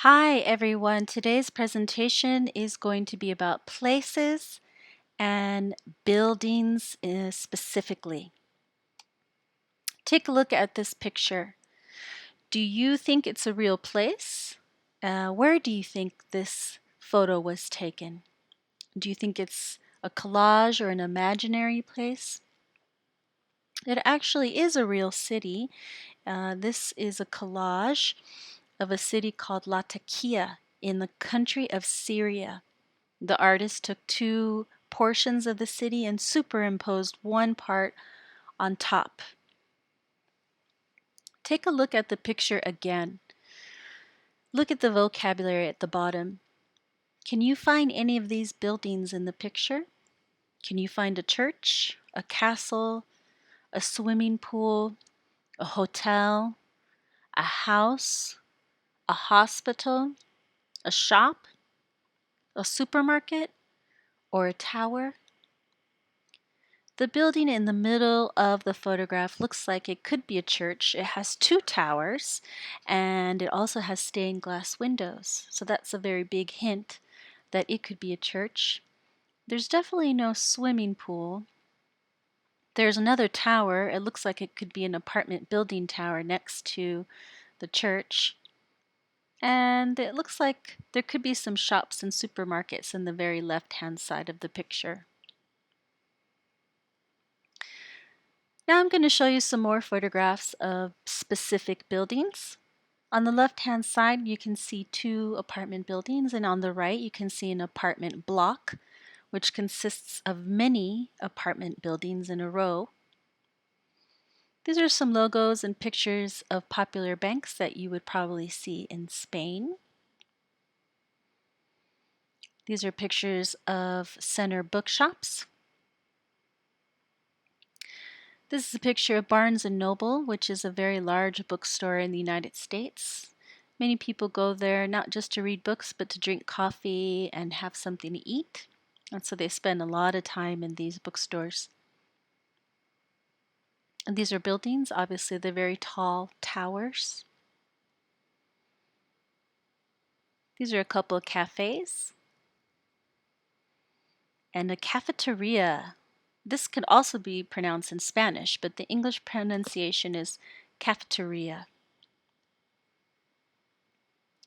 Hi everyone, today's presentation is going to be about places and buildings specifically. Take a look at this picture. Do you think it's a real place? Where do you think this photo was taken? Do you think it's a collage or an imaginary place? It actually is a real city. This is a collage of a city called Latakia in the country of Syria. The artist took two portions of the city and superimposed one part on top. Take a look at the picture again. Look at the vocabulary at the bottom. Can you find any of these buildings in the picture? Can you find a church, a castle, a swimming pool, a hotel, a house, a hospital, a shop, a supermarket, or a tower? The building in the middle of the photograph looks like it could be a church. It has two towers and it also has stained glass windows. So that's a very big hint that it could be a church. There's definitely no swimming pool. There's another tower. It looks like it could be an apartment building tower next to the church. And it looks like there could be some shops and supermarkets in the very left-hand side of the picture. Now I'm going to show you some more photographs of specific buildings. On the left-hand side, you can see two apartment buildings, and on the right, you can see an apartment block, which consists of many apartment buildings in a row. These are some logos and pictures of popular banks that you would probably see in Spain. These are pictures of center bookshops. This is a picture of Barnes & Noble, which is a very large bookstore in the United States. Many people go there not just to read books, but to drink coffee and have something to eat. And so they spend a lot of time in these bookstores. And these are buildings, obviously they're very tall towers. These are a couple of cafes. And a cafeteria. This could also be pronounced in Spanish, but the English pronunciation is cafeteria.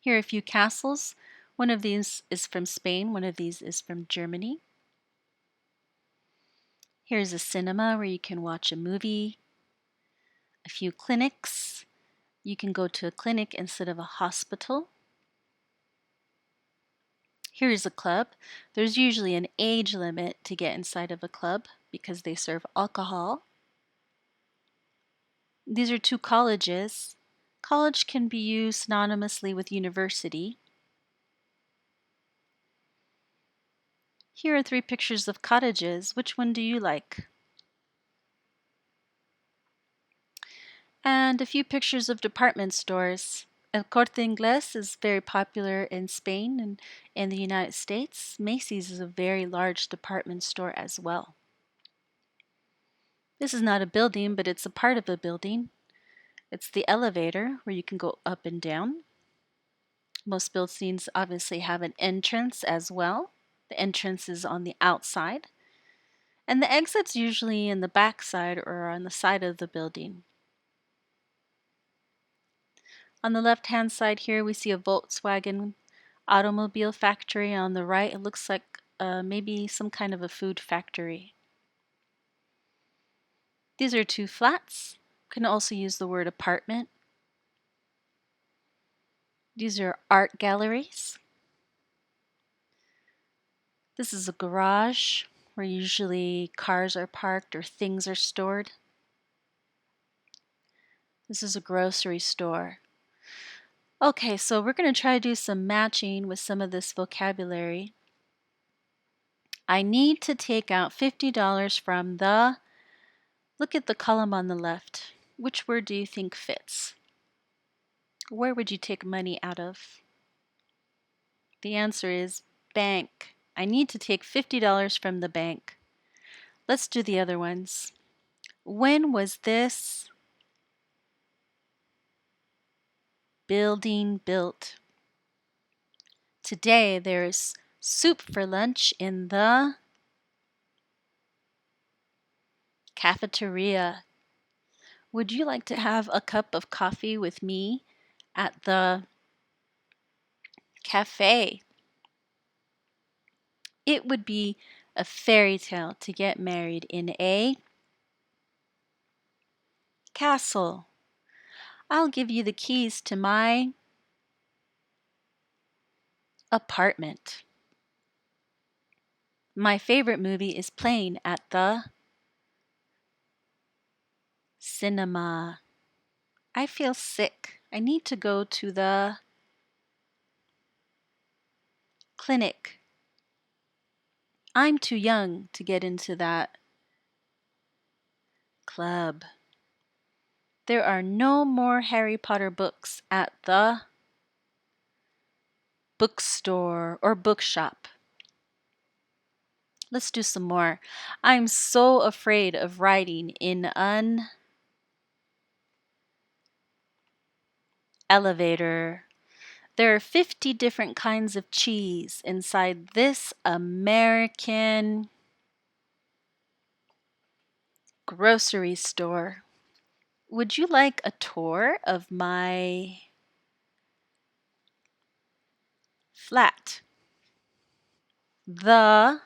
Here are a few castles. One of these is from Spain, one of these is from Germany. Here's a cinema where you can watch a movie. A few clinics. You can go to a clinic instead of a hospital. Here's a club. There's usually an age limit to get inside of a club because they serve alcohol. These are two colleges. College can be used synonymously with university. Here are three pictures of cottages. Which one do you like? And a few pictures of department stores. El Corte Inglés is very popular in Spain and in the United States. Macy's is a very large department store as well. This is not a building, but it's a part of a building. It's the elevator where you can go up and down. Most buildings obviously have an entrance as well. The entrance is on the outside. And the exit's usually in the back side or on the side of the building. On the left-hand side here, we see a Volkswagen automobile factory. On the right, it looks like maybe some kind of a food factory. These are two flats. You can also use the word apartment. These are art galleries. This is a garage where usually cars are parked or things are stored. This is a grocery store. Okay, so we're going to try to do some matching with some of this vocabulary. I need to take out $50 from the, look at the column on the left. Which word do you think fits? Where would you take money out of? The answer is bank. I need to take $50 from the bank. Let's do the other ones. When was this building built? Today there's soup for lunch in the cafeteria. Would you like to have a cup of coffee with me at the cafe? It would be a fairy tale to get married in a castle. I'll give you the keys to my apartment. My favorite movie is playing at the cinema. I feel sick. I need to go to the clinic. I'm too young to get into that club. There are no more Harry Potter books at the bookstore or bookshop. Let's do some more. I'm so afraid of riding in an elevator. There are 50 different kinds of cheese inside this American grocery store. Would you like a tour of my flat? The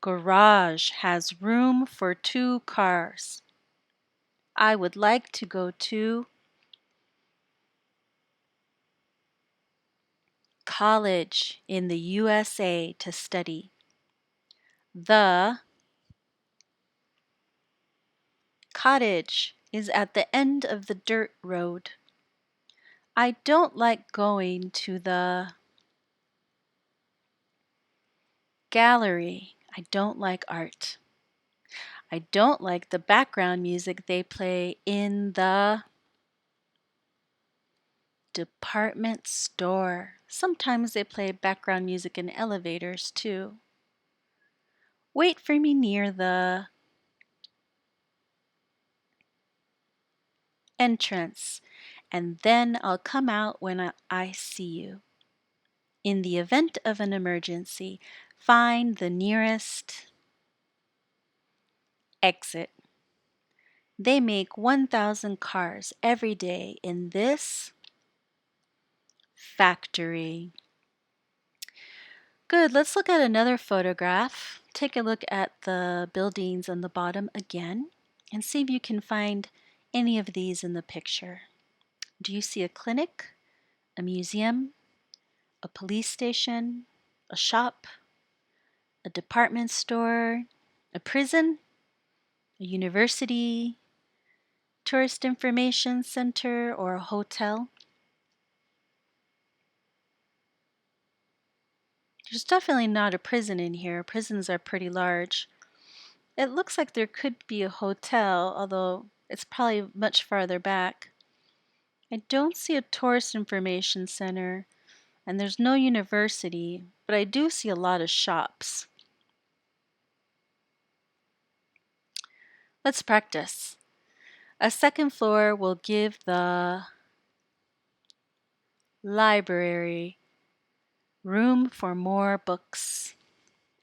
garage has room for 2 cars. I would like to go to college in the USA to study. The cottage is at the end of the dirt road. I don't like going to the gallery. I don't like art. I don't like the background music they play in the department store. Sometimes they play background music in elevators too. Wait for me near the entrance, and then I'll come out when I see you. In the event of an emergency, find the nearest exit. They make 1,000 cars every day in this factory. Good, let's look at another photograph. Take a look at the buildings on the bottom again and see if you can find any of these in the picture. Do you see a clinic, a museum, a police station, a shop, a department store, a prison, a university, tourist information center, or a hotel? There's definitely not a prison in here. Prisons are pretty large. It looks like there could be a hotel, although it's probably much farther back. I don't see a tourist information center, and there's no university, but I do see a lot of shops. Let's practice. A second floor will give the library room for more books.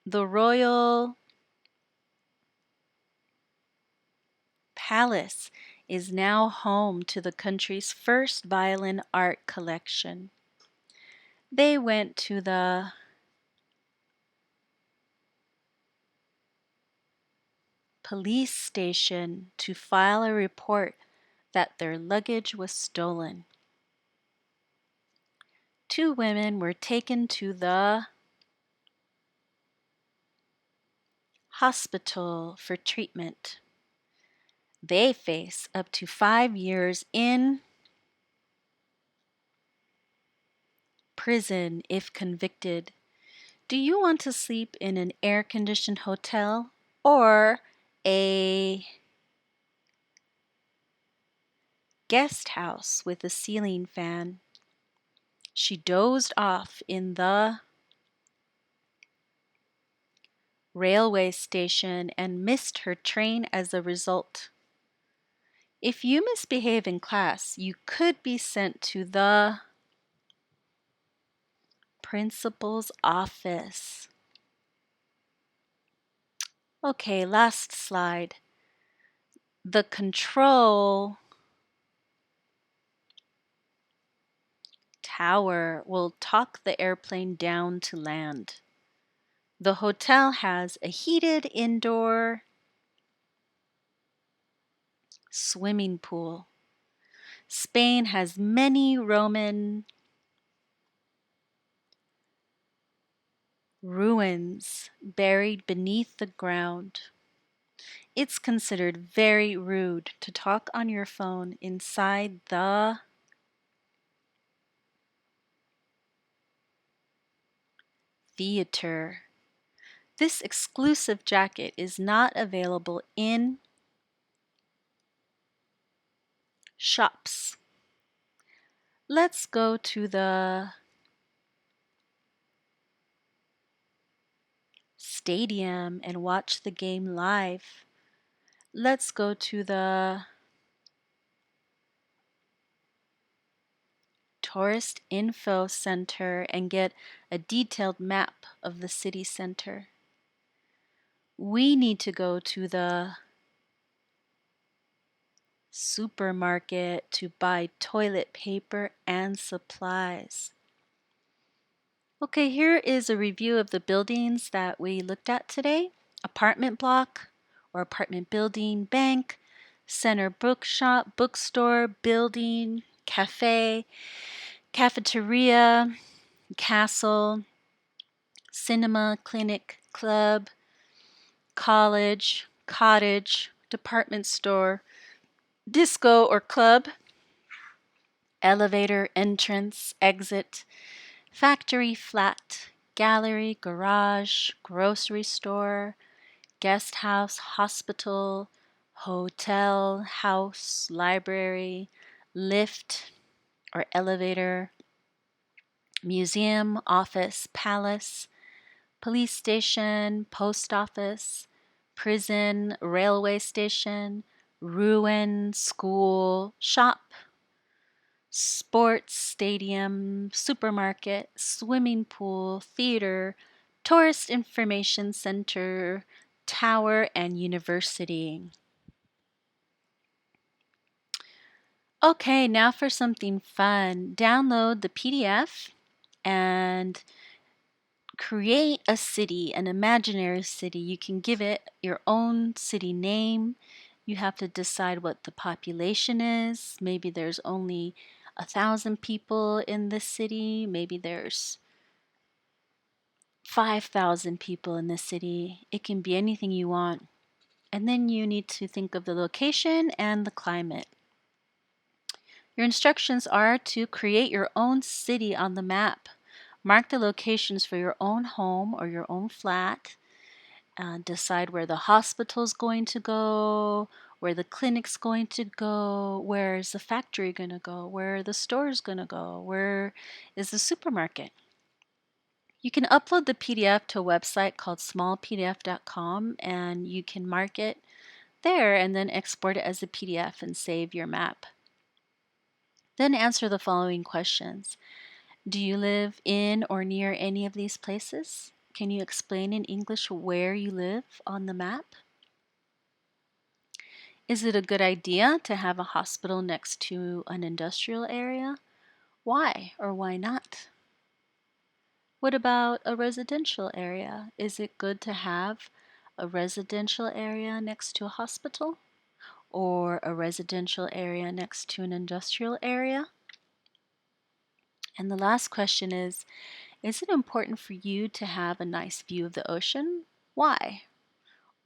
The Royal Palace is now home to the country's first violin art collection. They went to the police station to file a report that their luggage was stolen. 2 women were taken to the hospital for treatment. They face up to 5 years in prison if convicted. Do you want to sleep in an air-conditioned hotel or a guest house with a ceiling fan? She dozed off in the railway station and missed her train as a result. If you misbehave in class, you could be sent to the principal's office. Okay, last slide. The control tower will talk the airplane down to land. The hotel has a heated indoor swimming pool. Spain has many Roman ruins buried beneath the ground. It's considered very rude to talk on your phone inside the theater. This exclusive jacket is not available in shops. Let's go to the stadium and watch the game live. Let's go to the Tourist Info Center and get a detailed map of the city center. We need to go to the supermarket to buy toilet paper and supplies. Okay, here is a review of the buildings that we looked at today. Apartment block or apartment building, bank, center bookshop, bookstore, building, cafe, cafeteria, castle, cinema, clinic, club, college, cottage, department store, disco or club, elevator, entrance, exit, factory, flat, gallery, garage, grocery store, guest house, hospital, hotel, house, library, lift or elevator, museum, office, palace, police station, post office, prison, railway station, ruin, school, shop, sports stadium, supermarket, swimming pool, theater, tourist information center, tower, and university. Okay, now for something fun. Download the PDF and create a city, an imaginary city. You can give it your own city name. You have to decide what the population is. Maybe there's only 1,000 people in this city. Maybe there's 5,000 people in this city. It can be anything you want. And then you need to think of the location and the climate. Your instructions are to create your own city on the map. Mark the locations for your own home or your own flat. Decide where the hospital's going to go, where the clinic's going to go, where is the factory going to go, where the store's going to go, where is the supermarket. You can upload the PDF to a website called smallpdf.com and you can mark it there and then export it as a PDF and save your map. Then answer the following questions. Do you live in or near any of these places? Can you explain in English where you live on the map? Is it a good idea to have a hospital next to an industrial area? Why or why not? What about a residential area? Is it good to have a residential area next to a hospital? Or a residential area next to an industrial area? And the last question is it important for you to have a nice view of the ocean? Why?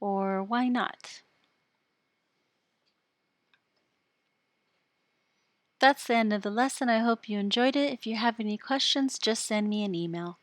Or why not? That's the end of the lesson. I hope you enjoyed it. If you have any questions, just send me an email.